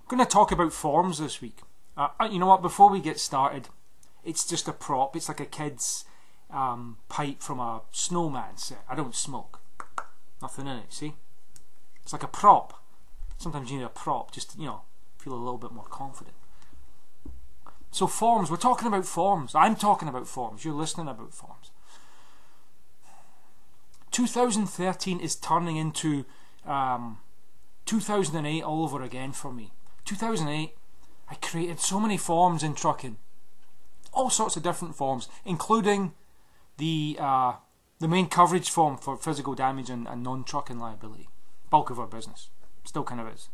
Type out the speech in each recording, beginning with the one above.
I'm going to talk about forms this week. You know what, before we get started, it's just a prop. It's like a kid's pipe from a snowman set. I don't smoke. Nothing in it, see? It's like a prop. Sometimes you need a prop just to, feel a little bit more confident. So forms, we're talking about forms. I'm talking about forms. You're listening about forms. 2013 is turning into 2008 all over again for me. 2008, I created so many forms in trucking. All sorts of different forms, including the main coverage form for physical damage and non-trucking liability. Bulk of our business. Still kind of is.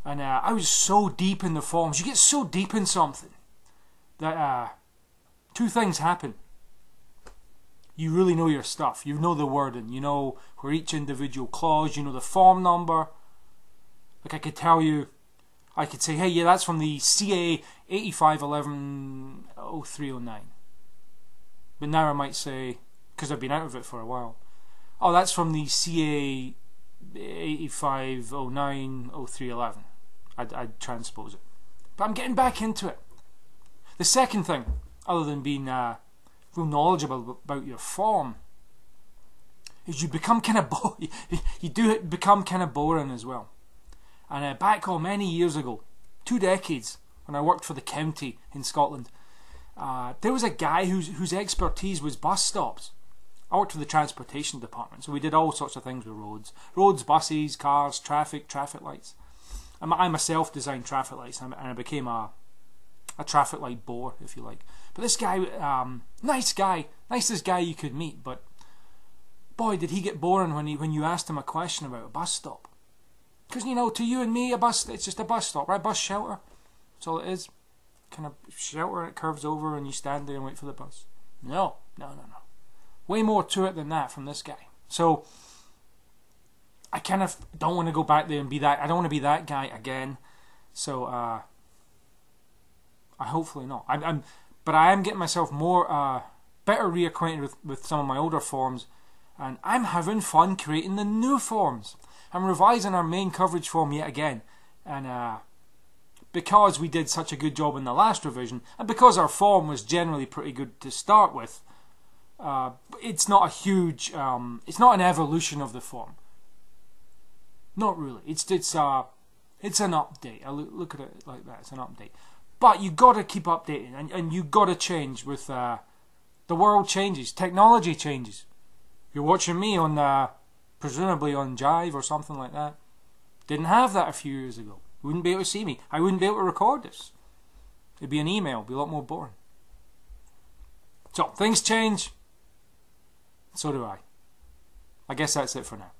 And I was so deep in the forms. You get so deep in something that two things happen. You really know your stuff. You know the wording. You know where each individual clause. You know the form number. Like I could tell you, I could say, hey, yeah, that's from the CA 85110309. But now I might say, because I've been out of it for a while, oh, that's from the CA 85090311. I'd transpose it. But I'm getting back into it. The second thing, other than being real knowledgeable about your form, is you become kind of you do become kind of boring as well. And back many years ago, 2 decades, when I worked for the county in Scotland, there was a guy whose expertise was bus stops. I worked for the transportation department, so we did all sorts of things with roads, buses, cars, traffic lights. I myself designed traffic lights, and I became a traffic light bore, if you like. But this guy, nicest guy you could meet, but boy, did he get boring when you asked him a question about a bus stop. Because, to you and me, it's just a bus stop, right? Bus shelter. That's all it is. Kind of shelter, and it curves over and you stand there and wait for the bus. No. Way more to it than that from this guy. So, I kind of don't want to go back there and be that. I don't want to be that guy again. So, I hopefully not. But I am getting myself better reacquainted with some of my older forms. And I'm having fun creating the new forms. I'm revising our main coverage form yet again, and because we did such a good job in the last revision, and because our form was generally pretty good to start with, it's not a huge, it's not an evolution of the form. Not really. It's an update. I look at it like that. It's an update. But you got to keep updating, and you got to change with the world changes, technology changes. You're watching me on presumably on Jive or something like that. Didn't have that a few years ago. Wouldn't be able to see me. I wouldn't be able to record this. It'd be an email. It'd be a lot more boring. So, things change. So do I. I guess that's it for now.